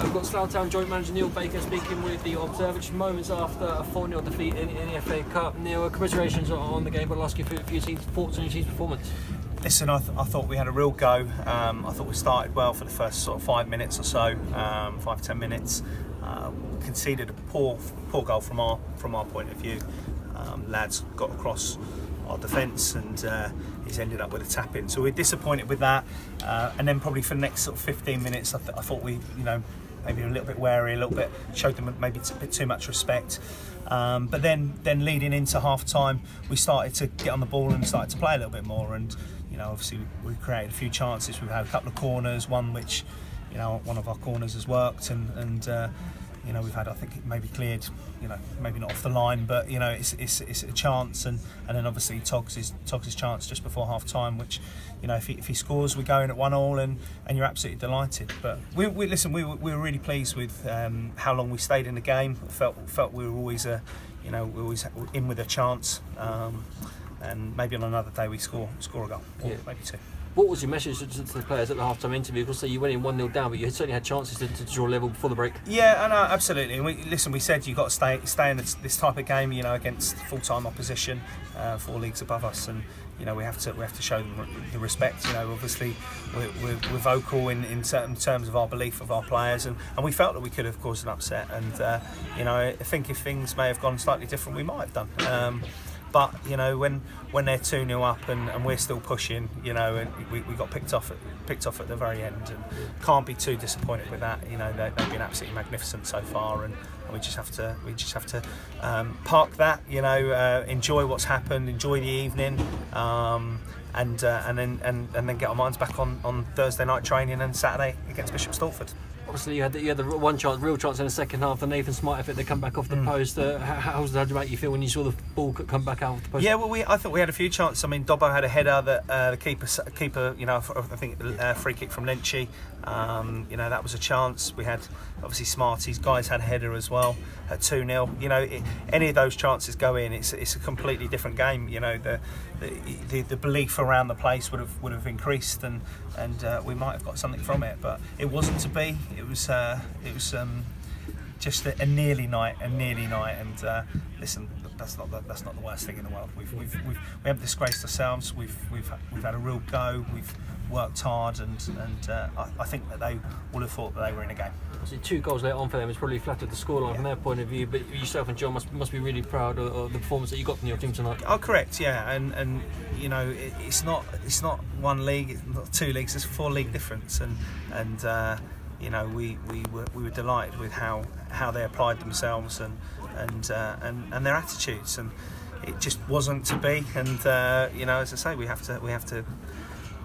I've got Slough Town joint manager Neil Baker speaking with the Observer just moments after a 4-0 defeat in the FA Cup. Neil, commiserations on the game, but I'll ask you for your team's thoughts on your team's performance. Listen, I thought we had a real go. I thought we started well for the first sort of 5 minutes or so, 5-10 minutes. Conceded a poor goal from our point of view. Lads got across our defence and he's ended up with a tap in. So we're disappointed with that. And then probably for the next sort of 15 minutes, I thought we, maybe a little bit wary, a little bit showed them maybe a bit too much respect. But then leading into half time, we started to get on the ball and started to play a little bit more. And obviously we created a few chances. We've had a couple of corners, one which one of our corners has worked, and we've had, I think, it maybe cleared, maybe not off the line, but it's a chance, and then obviously Togs' chance just before half time, which if he scores, we go in at 1-1, and you're absolutely delighted. But we were really pleased with how long we stayed in the game. Felt we were always we were always in with a chance, and maybe on another day we score a goal, or maybe two. What was your message to the players at the half-time interview? Because you went in 1-0 down, but you certainly had chances to draw level before the break. Yeah, no, absolutely. And we said you've got to stay in this type of game, against full-time opposition, 4 leagues above us, and we have to show them the respect. Obviously we're vocal in certain terms of our belief of our players, and we felt that we could have caused an upset. And I think if things may have gone slightly different, we might have done. But when they're 2-0 up and we're still pushing, and we got picked off at the very end, and can't be too disappointed with that. They've been absolutely magnificent so far, and we just have to park that. Enjoy what's happened, enjoy the evening, and then get our minds back on Thursday night training and Saturday against Bishop Stortford. Obviously, you had the real chance in the second half. The Nathan Smart effort to come back off the post. How did that make you feel when you saw the ball come back out of the post? Yeah, well, I thought we had a few chances. I mean, Dobbo had a header that the keeper, I think a free kick from Lynchie. That was a chance. We had obviously Smarty's guys had a header as well at 2-0. Any of those chances go in, it's a completely different game. The belief around the place would have increased, and we might have got something from it, but it wasn't to be. It was just a nearly night, and listen, that's not the worst thing in the world. We haven't disgraced ourselves. We've had a real go. We've worked hard, and I think that they would have thought that they were in a game. So 2 goals later on for them, it's probably flattered the scoreline from their point of view. But yourself and John must be really proud of the performance that you got from your team tonight. Oh, correct, yeah, and it's not 1 league, it's not 2 leagues, it's a 4 league difference, and we were delighted with how they applied themselves and their attitudes, and it just wasn't to be. And as I say, we have to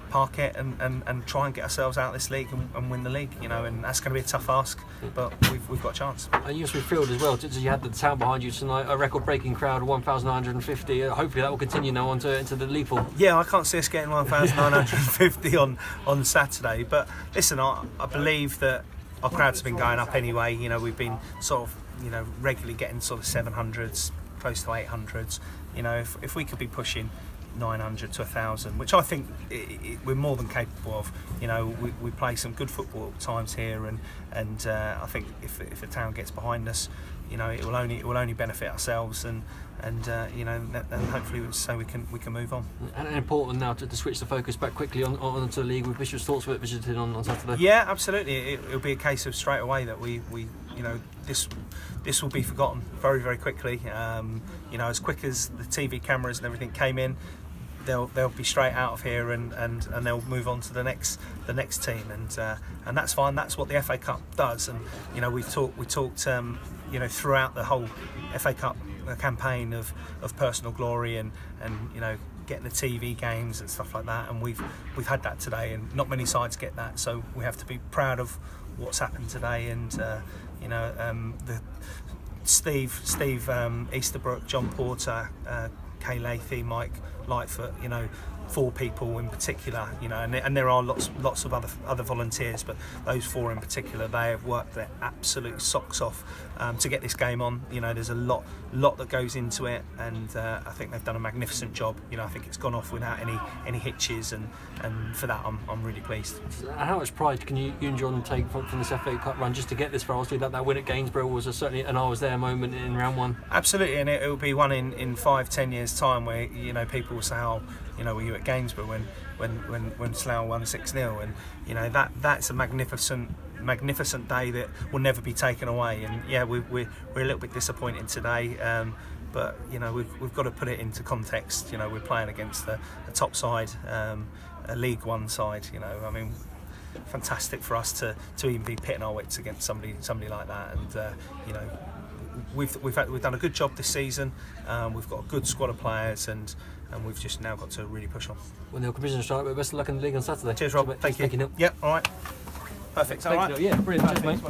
park it and try and get ourselves out of this league and win the league, and that's going to be a tough ask, but we've got a chance. And you must be thrilled as well. You had the town behind you tonight, a record-breaking crowd of 1,950. Hopefully that will continue now into the league pool. Yeah, I can't see us getting 1,950 on Saturday, but listen, I believe that our crowds have been going up anyway. We've been sort of regularly getting sort of 700s, close to 800s. If we could be pushing 900 to 1,000, which I think we're more than capable of. We play some good football at times here, and I think if the town gets behind us, it will only benefit ourselves, and hopefully so we can move on. And important now to switch the focus back quickly onto the league with Bishop Stortford visiting on Saturday. Yeah, absolutely. It'll be a case of straight away that we this will be forgotten very, very quickly. As quick as the TV cameras and everything came in, they'll be straight out of here and they'll move on to the next team, and that's fine. That's what the FA Cup does, and we talked throughout the whole FA Cup campaign of personal glory and getting the TV games and stuff like that, and we've had that today, and not many sides get that, so we have to be proud of what's happened today. And the Steve Easterbrook, John Porter, Kay Lathy, Mike Lightfoot, 4 people in particular, you know, and there are lots of other volunteers, but those 4 in particular, they have worked their absolute socks off to get this game on. You know, there's a lot that goes into it, and I think they've done a magnificent job. You know, I think it's gone off without any hitches, and for that I'm really pleased. And how much pride can you and John take from this FA Cup run just to get this far? Obviously, that win at Gainsborough was certainly an I was there moment in round 1. Absolutely, and it will be one in 5-10 years' time where, you know, people will say, "Oh, you know, were you at Gainsborough when Slough won 6-0?" And you know, that's a magnificent day that will never be taken away. And yeah, we're a little bit disappointed today, but you know, we've got to put it into context. You know, we're playing against a top side, a League One side. You know, I mean, fantastic for us to even be pitting our wits against somebody like that. And you know, we've done a good job this season. We've got a good squad of players, and we've just now got to really push on. Well, Neil, provision strike, but best of luck in the league on Saturday. Cheers, Rob. Thank you. Neil. Yep. All right. Perfect. All right. Yeah, brilliant. Cheers, mate.